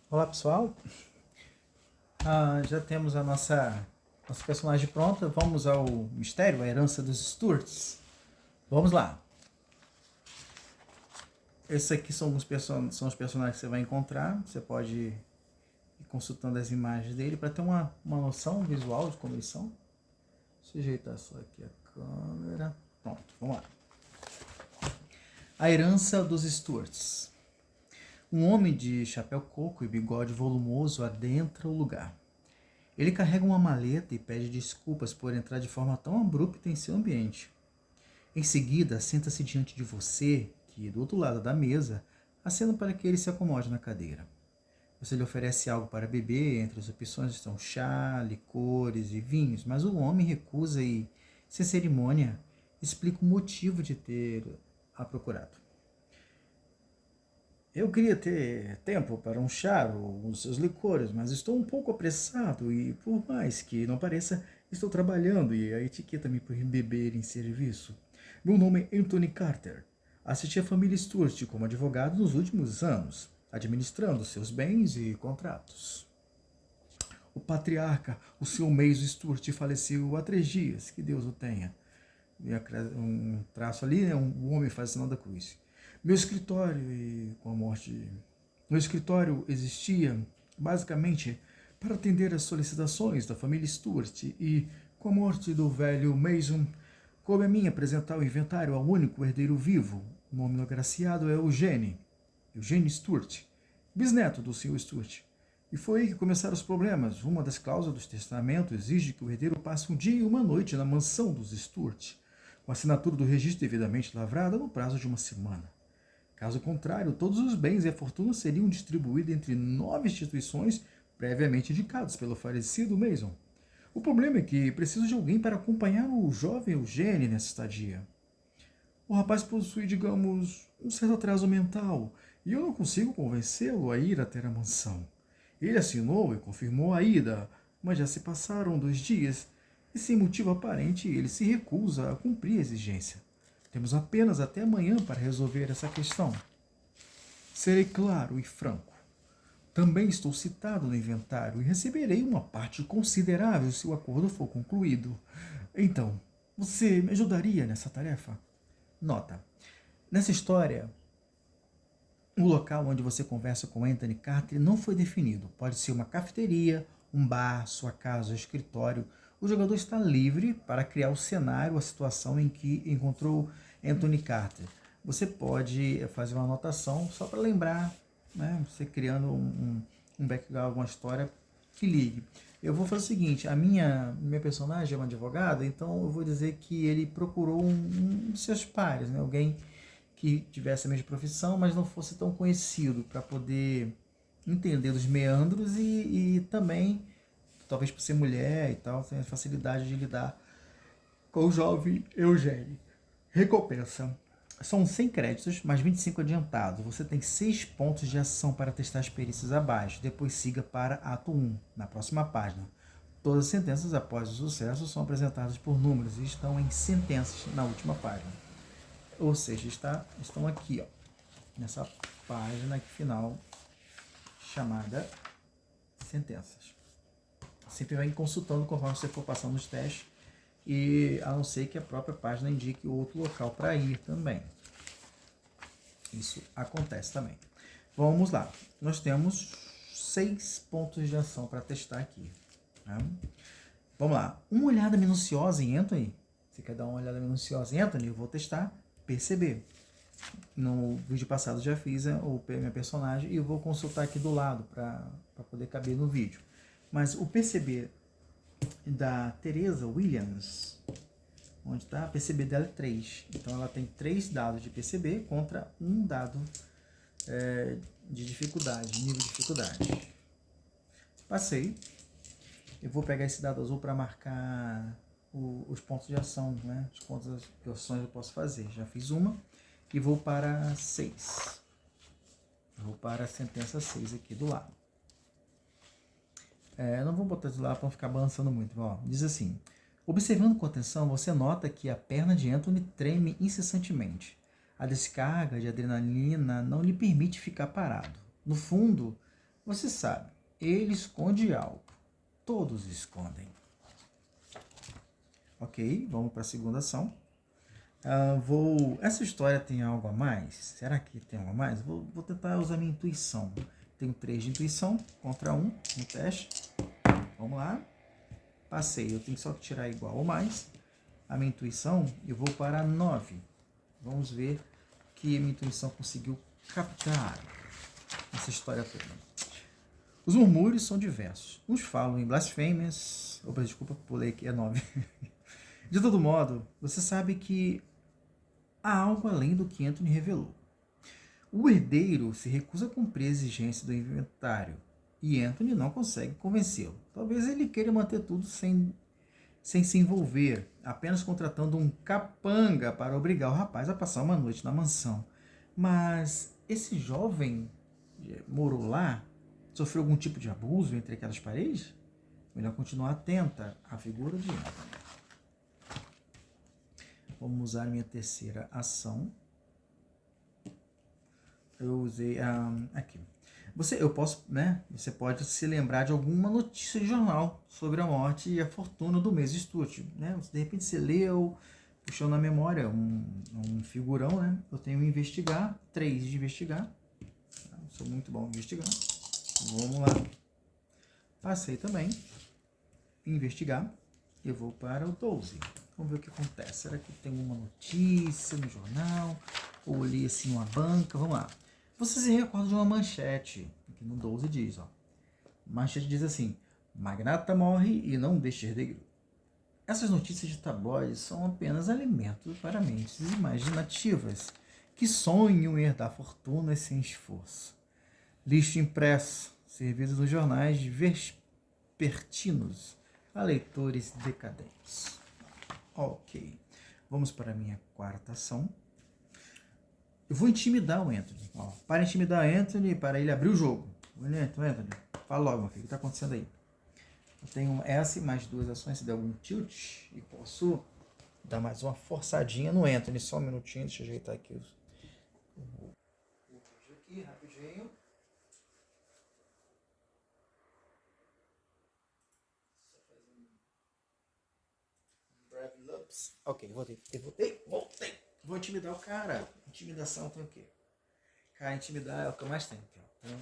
Olá pessoal, já temos a nossa personagem pronta. Vamos ao mistério, a herança dos Stuarts. Vamos lá. Esses aqui são os personagens que você vai encontrar. Você pode ir consultando as imagens dele para ter uma noção visual de como eles são. Deixa eu ajeitar só aqui a câmera. Pronto, vamos lá. A herança dos Stuarts. Um homem de chapéu coco e bigode volumoso adentra o lugar. Ele carrega uma maleta e pede desculpas por entrar de forma tão abrupta em seu ambiente. Em seguida, senta-se diante de você, que do outro lado da mesa, acena para que ele se acomode na cadeira. Você lhe oferece algo para beber, entre as opções estão chá, licores e vinhos, mas o homem recusa e, sem cerimônia, explica o motivo de ter a procurado. Eu queria ter tempo para um chá ou os seus licores, mas estou um pouco apressado e, por mais que não pareça, estou trabalhando e a etiqueta me proíbe beber em serviço. Meu nome é Anthony Carter. Assisti a família Stuart como advogado nos últimos anos, administrando seus bens e contratos. O patriarca, o Sr. Mason Stuart, faleceu há 3 dias, que Deus o tenha. Um traço ali, né? Um homem faz sinal da cruz. Meu escritório e com a morte, meu escritório existia basicamente para atender às solicitações da família Stuart e com a morte do velho Mason, coube a mim apresentar o inventário ao único herdeiro vivo. O nome do agraciado é Eugene Stuart, bisneto do Sr. Stuart. E foi aí que começaram os problemas. Uma das cláusulas do testamento exige que o herdeiro passe um dia e uma noite na mansão dos Stuart, com a assinatura do registro devidamente lavrada no prazo de uma semana. Caso contrário, todos os bens e a fortuna seriam distribuídos entre 9 instituições previamente indicadas pelo falecido Mason. O problema é que preciso de alguém para acompanhar o jovem Eugênio nessa estadia. O rapaz possui, digamos, um certo atraso mental e eu não consigo convencê-lo a ir até a mansão. Ele assinou e confirmou a ida, mas já se passaram 2 dias e, sem motivo aparente, ele se recusa a cumprir a exigência. Temos apenas até amanhã para resolver essa questão. Serei claro e franco. Também estou citado no inventário e receberei uma parte considerável se o acordo for concluído. Então, você me ajudaria nessa tarefa? Nota: nessa história, o local onde você conversa com Anthony Carter não foi definido. Pode ser uma cafeteria, um bar, sua casa, escritório. O jogador está livre para criar o cenário, a situação em que encontrou Anthony Carter. Você pode fazer uma anotação só para lembrar, né? Você criando um background, alguma história que ligue. Eu vou fazer o seguinte: a minha personagem é uma advogada, então eu vou dizer que ele procurou um dos seus pares, né? Alguém que tivesse a mesma profissão, mas não fosse tão conhecido, para poder entender dos meandros e também, talvez por ser mulher e tal, tem a facilidade de lidar com o jovem Eugênio. Recompensa: são 100 créditos, mais 25 adiantados. Você tem 6 pontos de ação para testar as perícias abaixo. Depois siga para ato 1, na próxima página. Todas as sentenças após o sucesso são apresentadas por números e estão em sentenças na última página. Ou seja, estão aqui, ó, nessa página final chamada sentenças. Sempre vai consultando conforme você for passando os testes, e a não ser que a própria página indique outro local para ir também. Isso acontece também. Vamos lá. Nós temos 6 pontos de ação para testar aqui. Né? Vamos lá. Uma olhada minuciosa em Anthony. Você quer dar uma olhada minuciosa em Anthony? Eu vou testar perceber. No vídeo passado já fiz o minha personagem e eu vou consultar aqui do lado para poder caber no vídeo. Mas o perceber da Teresa Williams, onde está? A PCB dela é 3. Então ela tem 3 dados de PCB contra um dado de dificuldade, nível de dificuldade. Passei. Eu vou pegar esse dado azul para marcar os pontos de ação, né? Os pontos de ações eu posso fazer. Já fiz uma e vou para 6. Vou para a sentença 6 aqui do lado. Não vou botar de lá para não ficar balançando muito. Ó, diz assim: observando com atenção, você nota que a perna de Anthony treme incessantemente. A descarga de adrenalina não lhe permite ficar parado. No fundo, Você sabe, ele esconde algo. Todos escondem. Ok, vamos para a segunda ação. Essa história tem algo a mais? Será que tem algo a mais? Vou tentar usar minha intuição. Tenho 3 de intuição contra 1 no teste. Vamos lá. Passei, eu tenho só que tirar igual ou mais. A minha intuição, eu vou para 9. Vamos ver que a minha intuição conseguiu captar essa história toda. Os murmúrios são diversos. Uns falam em blasfêmias. Opa, desculpa, pulei aqui, é 9. De todo modo, você sabe que há algo além do que Anthony revelou. O herdeiro se recusa a cumprir a exigência do inventário e Anthony não consegue convencê-lo. Talvez ele queira manter tudo sem se envolver, apenas contratando um capanga para obrigar o rapaz a passar uma noite na mansão. Mas esse jovem morou lá? Sofreu algum tipo de abuso entre aquelas paredes? Melhor continuar atenta à figura de Anthony. Vamos usar minha terceira ação. Eu usei aqui. Você pode se lembrar de alguma notícia de jornal sobre a morte e a fortuna do mês Stuart, né? De repente você leu, puxou na memória um figurão, né? Eu tenho investigar, 3 de investigar. Eu sou muito bom em investigar. Vamos lá. Passei também. Investigar. Eu vou para o 12. Vamos ver o que acontece. Será que tem uma notícia no jornal? Ou li assim uma banca? Vamos lá. Você se recorda de uma manchete, que no 12 diz, ó. Manchete diz assim: magnata morre e não deixa herdeiro. Essas notícias de tabloides são apenas alimentos para mentes imaginativas que sonham em herdar fortunas sem esforço. Lixo impresso, servido nos jornais vespertinos a leitores decadentes. Ok, vamos para a minha quarta ação. Eu vou intimidar o Anthony. Ó, para intimidar o Anthony, para ele abrir o jogo. Anthony, fala logo, meu filho, o que está acontecendo aí? Eu tenho essa e mais 2 ações, se der algum tilt, e posso dar mais uma forçadinha no Anthony. Só um minutinho, deixa eu ajeitar aqui o vídeo aqui, rapidinho. Só fazer um breve loops. Ok, voltei. Vou intimidar o cara. Intimidação tem o quê? Cara, intimidar é o que eu mais tenho aqui, ó. Então,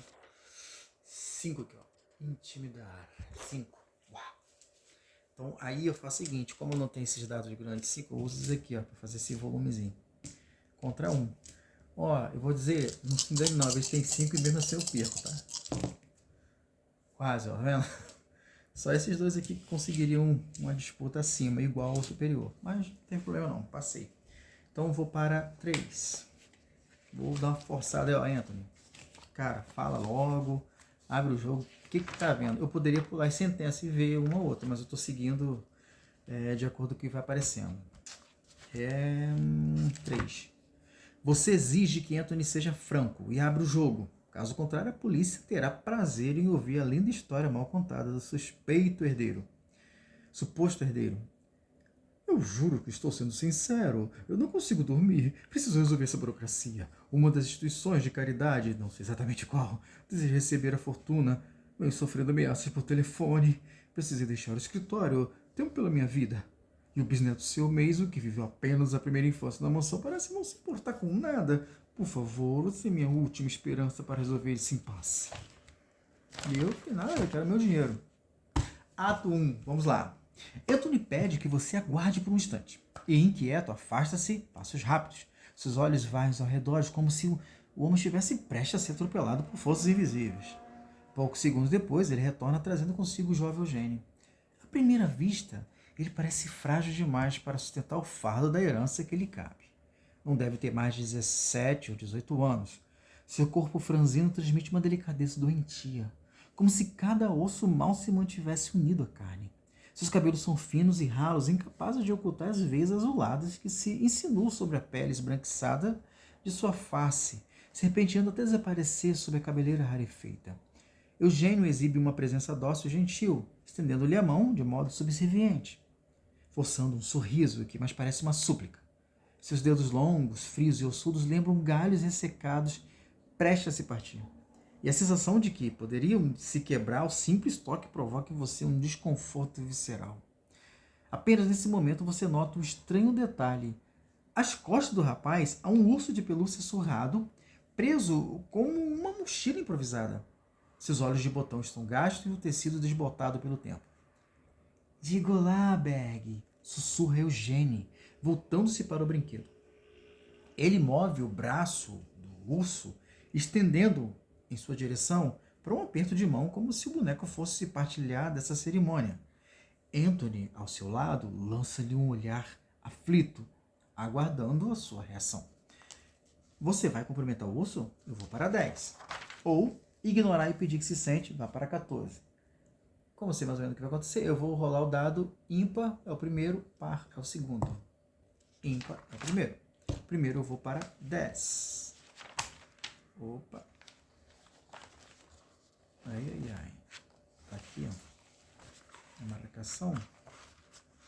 5 aqui, ó. Intimidar. 5. Uau. Então, aí eu faço o seguinte, como eu não tenho esses dados de grande 5, eu uso isso aqui, ó, para fazer esse volumezinho. Contra 1. Ó, eu vou dizer, não se engane não, eles têm 5 e mesmo assim eu perco, tá? Quase, ó, tá vendo? Só esses dois aqui que conseguiriam uma disputa acima, igual ou superior. Mas não tem problema não, passei. Então vou para 3. Vou dar uma forçada aí, ó, Anthony. Cara, fala logo, abre o jogo. O que tá vendo? Eu poderia pular as sentenças e ver uma ou outra, mas eu tô seguindo de acordo com o que vai aparecendo. 3. Você exige que Anthony seja franco e abra o jogo. Caso contrário, a polícia terá prazer em ouvir a linda história mal contada do suposto herdeiro. Eu juro que estou sendo sincero. Eu não consigo dormir. Preciso resolver essa burocracia. Uma das instituições de caridade, não sei exatamente qual, deseja receber a fortuna. Venho sofrendo ameaças por telefone. Precisei deixar o escritório. Temo pela minha vida. E o bisneto seu Meiso, que viveu apenas a primeira infância na mansão, parece não se importar com nada. Por favor, você é minha última esperança para resolver esse impasse. E eu, que nada, eu quero meu dinheiro. Ato 1, vamos lá. Anthony pede que você aguarde por um instante. E inquieto, afasta-se, passos rápidos. Seus olhos varrem ao redor como se o homem estivesse prestes a ser atropelado por forças invisíveis. Poucos segundos depois, ele retorna trazendo consigo o jovem Eugênio. À primeira vista, ele parece frágil demais para sustentar o fardo da herança que lhe cabe. Não deve ter mais de 17 ou 18 anos. Seu corpo franzino transmite uma delicadeza doentia, como se cada osso mal se mantivesse unido à carne. Seus cabelos são finos e ralos, incapazes de ocultar as veias azuladas que se insinuam sobre a pele esbranquiçada de sua face, serpenteando até desaparecer sob a cabeleira rarefeita. Eugênio exibe uma presença dócil e gentil, estendendo-lhe a mão de modo subserviente, forçando um sorriso que mais parece uma súplica. Seus dedos longos, frios e ossudos lembram galhos ressecados prestes a se partir. E a sensação de que poderiam se quebrar, o simples toque provoca em você um desconforto visceral. Apenas nesse momento você nota um estranho detalhe. Às costas do rapaz há um urso de pelúcia surrado, preso como uma mochila improvisada. Seus olhos de botão estão gastos e o tecido desbotado pelo tempo. Diga olá, Berg, sussurra Eugênie, voltando-se para o brinquedo. Ele move o braço do urso, estendendo em sua direção para um aperto de mão, como se o boneco fosse partilhar dessa cerimônia. Anthony, ao seu lado, lança-lhe um olhar aflito, aguardando a sua reação. Você vai cumprimentar o urso? Eu vou para 10. Ou ignorar e pedir que se sente, vá para 14. Como sei mais ou menos o que vai acontecer, eu vou rolar o dado ímpar é o primeiro, par é o segundo. Ímpar é o primeiro. Primeiro eu vou para 10. Opa. Ai. Tá aqui, ó. A marcação.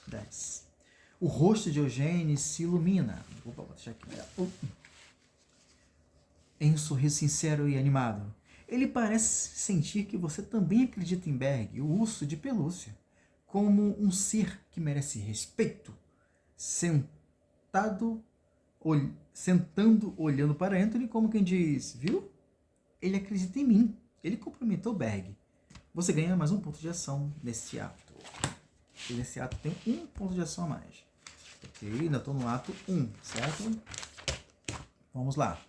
10. O rosto de Eugênie se ilumina. Opa, vou deixar aqui. Em um sorriso sincero e animado. Ele parece sentir que você também acredita em Berg, o urso de pelúcia, como um ser que merece respeito. Sentando, olhando para Anthony como quem diz, viu? Ele acredita em mim. Ele cumprimentou Berg. Você ganha mais um ponto de ação nesse ato. E nesse ato tem um ponto de ação a mais. Ok, ainda estou no ato 1, certo? Vamos lá.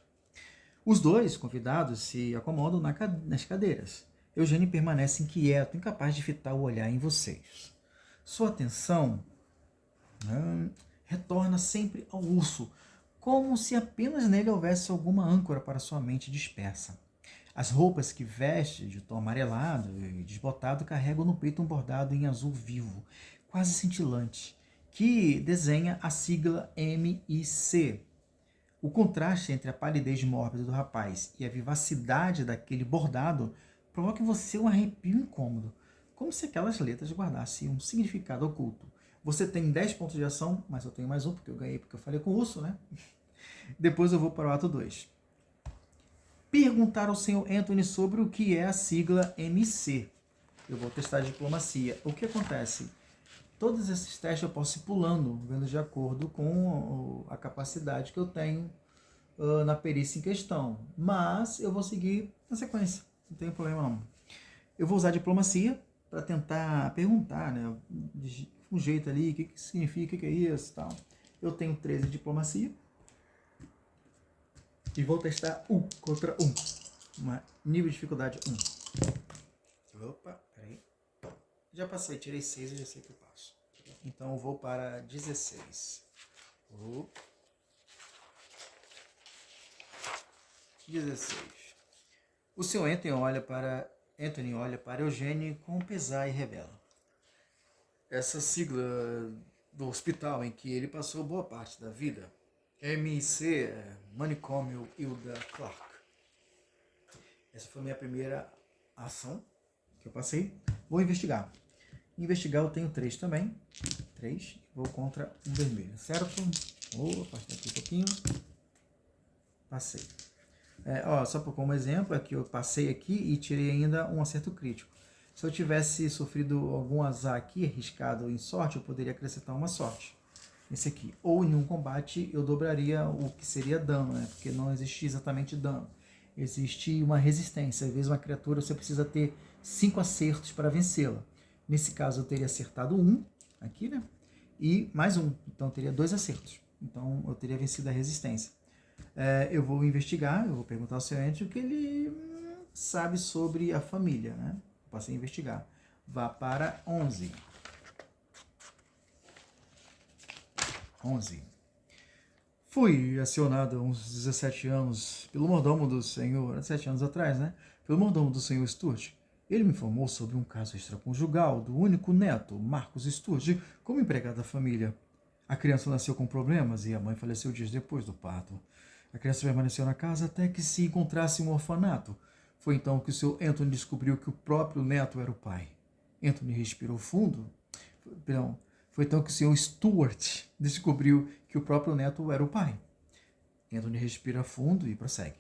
Os dois convidados se acomodam nas cadeiras. Eugênie permanece inquieto, incapaz de fitar o olhar em vocês. Sua atenção retorna sempre ao urso, como se apenas nele houvesse alguma âncora para sua mente dispersa. As roupas que veste, de tom amarelado e desbotado, carregam no peito um bordado em azul vivo, quase cintilante, que desenha a sigla MIC. O contraste entre a palidez mórbida do rapaz e a vivacidade daquele bordado provoca em você um arrepio incômodo, como se aquelas letras guardassem um significado oculto. Você tem 10 pontos de ação, mas eu tenho mais um, porque eu ganhei, porque eu falei com o urso, né? Depois eu vou para o ato 2. Perguntar ao senhor Anthony sobre o que é a sigla MC. Eu vou testar a diplomacia. O que acontece? Todos esses testes eu posso ir pulando, vendo de acordo com a capacidade que eu tenho na perícia em questão. Mas eu vou seguir na sequência, não tem problema não. Eu vou usar a diplomacia para tentar perguntar, né, de um jeito ali, o que significa, o que é isso e tal. Eu tenho 13 de diplomacia. E vou testar 1 contra 1. Nível de dificuldade 1. Opa, peraí. Já passei, tirei 6 e já sei que eu passo. Então eu vou para 16. 16. O seu Anthony olha para Eugênie com pesar e revela. Essa sigla do hospital em que ele passou boa parte da vida, MIC, Manicômio Hilda Clark. Essa foi a minha primeira ação que eu passei. Vou investigar. Investigar eu tenho 3 também. 3. Vou contra um vermelho, certo? Vou afastar aqui um pouquinho. Passei. Só como exemplo, aqui eu passei aqui e tirei ainda um acerto crítico. Se eu tivesse sofrido algum azar aqui, arriscado em sorte, eu poderia acrescentar uma sorte. Esse aqui. Ou em um combate eu dobraria o que seria dano, né? Porque não existe exatamente dano. Existe uma resistência. Às vezes uma criatura você precisa ter 5 acertos para vencê-la. Nesse caso eu teria acertado 1 aqui, né? E mais 1. Então eu teria 2 acertos. Então eu teria vencido a resistência. Eu vou investigar, eu vou perguntar ao seu ente o que ele sabe sobre a família, né? Passei a investigar. Vá para 11. 11. Fui acionado há uns 17 anos pelo mordomo do senhor, 17 anos atrás, né? Pelo mordomo do senhor Sturge. Ele me informou sobre um caso extraconjugal do único neto, Marcos Sturge, como empregado da família. A criança nasceu com problemas e a mãe faleceu dias depois do parto. A criança permaneceu na casa até que se encontrasse um orfanato. Foi então que o seu Anthony descobriu que o próprio neto era o pai. Anthony respirou fundo. Foi então que o senhor Stuart descobriu que o próprio neto era o pai. Anthony respira fundo e prossegue.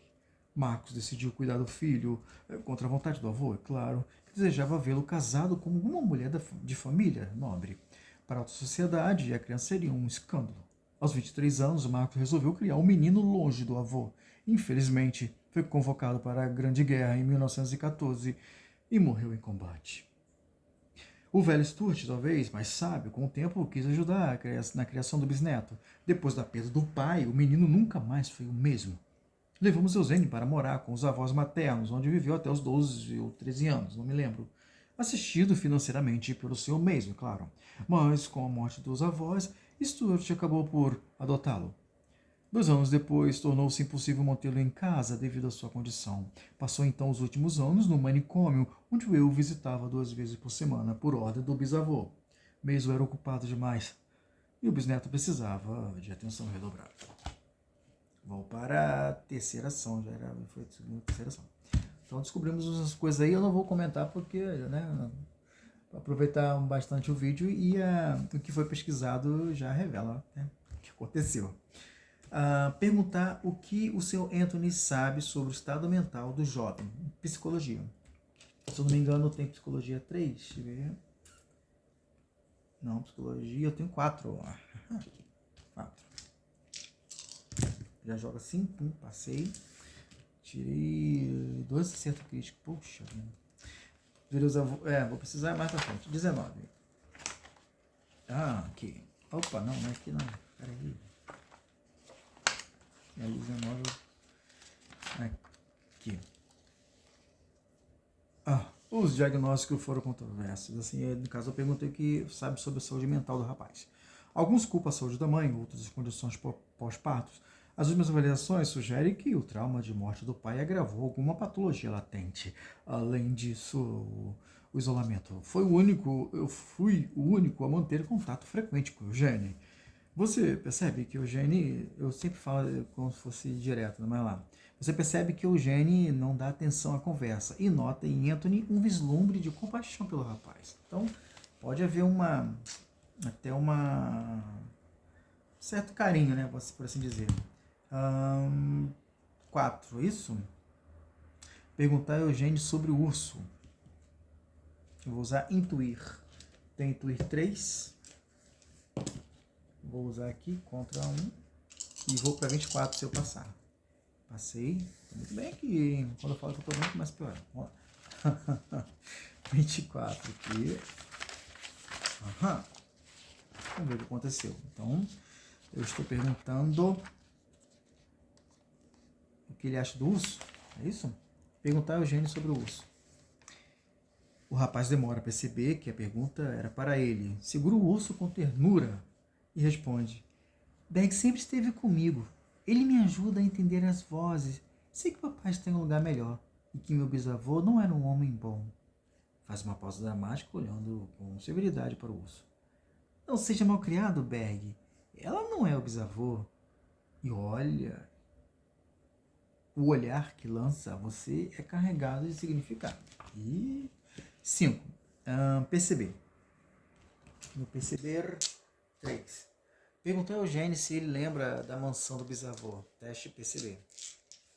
Marcos decidiu cuidar do filho, contra a vontade do avô, é claro, que desejava vê-lo casado com uma mulher de família nobre. Para a alta sociedade, a criança seria um escândalo. Aos 23 anos, Marcos resolveu criar um menino longe do avô. Infelizmente, foi convocado para a Grande Guerra em 1914 e morreu em combate. O velho Stuart, talvez mais sábio, com o tempo quis ajudar na criação do bisneto. Depois da perda do pai, o menino nunca mais foi o mesmo. Levamos Eugênio para morar com os avós maternos, onde viveu até os 12 ou 13 anos, não me lembro. Assistido financeiramente pelo senhor mesmo, claro. Mas, com a morte dos avós, Stuart acabou por adotá-lo. 2 anos depois, tornou-se impossível mantê-lo em casa devido à sua condição. Passou então os últimos anos no manicômio, onde eu o visitava 2 vezes por semana, por ordem do bisavô. Mesmo era ocupado demais, e o bisneto precisava de atenção redobrada. Vou para a terceira ação, foi a segunda, terceira ação. Então descobrimos umas coisas aí, eu não vou comentar porque, né, para aproveitar bastante o vídeo e o que foi pesquisado já revela, né, o que aconteceu. Perguntar o que o seu Anthony sabe sobre o estado mental do jovem. Psicologia. Se eu não me engano, tem psicologia 3. Deixa eu ver. Não, psicologia eu tenho 4. 4. Já joga assim, passei. Tirei 2 acertos críticos. Puxa. Vou precisar mais pra frente. 19. Aqui. Opa, não é aqui não. Peraí. É 19. Aqui. Os diagnósticos foram controversos. Assim, no caso, eu perguntei o que sabe sobre a saúde mental do rapaz. Alguns culpam a saúde da mãe, outros as condições pós-partos. As últimas avaliações sugerem que o trauma de morte do pai agravou alguma patologia latente. Além disso, o isolamento. Eu fui o único a manter contato frequente com o Eugênio. Você percebe que o Eugênio, eu sempre falo como se fosse direto, não é lá. Você percebe que o Eugênio não dá atenção à conversa e nota em Anthony um vislumbre de compaixão pelo rapaz. Então, pode haver até um certo carinho, né, por assim dizer. 4, isso? Perguntar a Eugênio sobre o urso. Eu vou usar intuir. Tem intuir 3. Vou usar aqui, contra 1. E vou para 24 se eu passar. Passei. Muito bem aqui. Quando eu falo que eu estou bem, começa a piorar. Vamos lá. 24 aqui. Vamos ver o que aconteceu. Então, eu estou perguntando o que ele acha do urso. É isso? Perguntar a Eugênio sobre o urso. O rapaz demora a perceber que a pergunta era para ele. Segura o urso com ternura e responde: Berg sempre esteve comigo. Ele me ajuda a entender as vozes. Sei que papai está em um lugar melhor e que meu bisavô não era um homem bom. Faz uma pausa dramática, olhando com severidade para o urso. Não seja malcriado, Berg. Ela não é o bisavô. E olha, o olhar que lança a você é carregado de significado. E 5. Perceber. No perceber, 3. Perguntou ao Eugênio se ele lembra da mansão do bisavô. Teste perceber.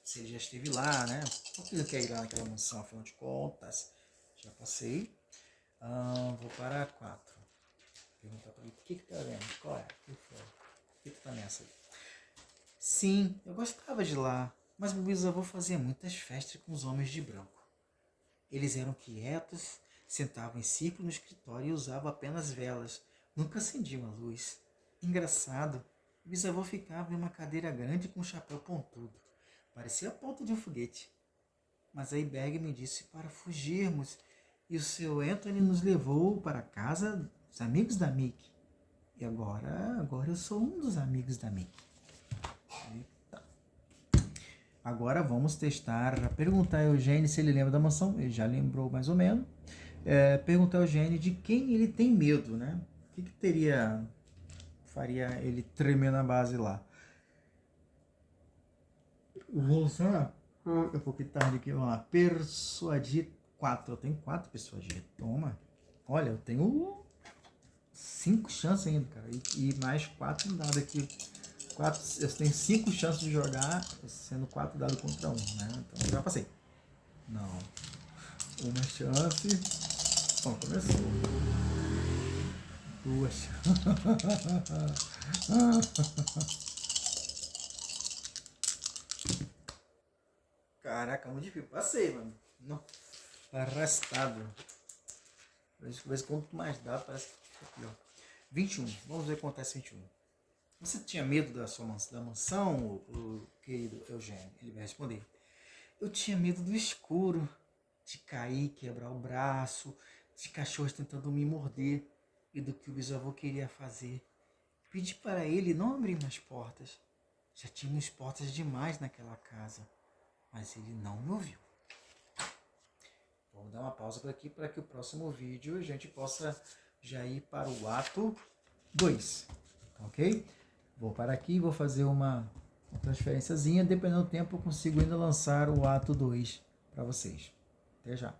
Se ele já esteve lá, né? Por que ele quer ir lá naquela mansão, afinal de contas? Já passei. Vou para 4. Perguntar para ele, o que tá vendo? Qual é? O que tá nessa aí? Sim, eu gostava de lá, mas meu bisavô fazia muitas festas com os homens de branco. Eles eram quietos, sentavam em círculo no escritório e usavam apenas velas. Nunca acendiam a luz. Engraçado, o bisavô ficava em uma cadeira grande com um chapéu pontudo. Parecia a ponta de um foguete. Mas aí Berg me disse para fugirmos e o seu Anthony nos levou para a casa dos amigos da Mick. E agora eu sou um dos amigos da Mick. Eita. Agora vamos testar, perguntar a Eugênio se ele lembra da mansão. Ele já lembrou mais ou menos. Perguntar a Eugênio de quem ele tem medo, né? O que faria ele tremer na base lá? Vou usar um pouquinho tarde aqui, vamos lá. Persuadir 4. Eu tenho 4 persuadir. Toma. Olha, eu tenho 5 chances ainda, cara. E mais 4 dados aqui. eu tenho 5 chances de jogar, sendo 4 dados contra 1, né? Então já passei. Não. Uma chance. Bom, começou. 2 chances. Caraca, muito difícil. Passei, mano. Não. Arrastado. Ver quanto mais dá, parece que fica pior. 21. Vamos ver quanto é esse 21. Você tinha medo da mansão, o querido Eugênio? Ele vai responder. Eu tinha medo do escuro, de cair, quebrar o braço, de cachorros tentando me morder e do que o bisavô queria fazer. Pedi para ele não abrir mais portas. Já tínhamos portas demais naquela casa, mas ele não me ouviu. Vamos dar uma pausa por aqui para que o próximo vídeo a gente possa já ir para o ato 2, ok? Vou parar aqui e vou fazer uma transferenciazinha, dependendo do tempo eu consigo ainda lançar o ato 2 para vocês. Até já!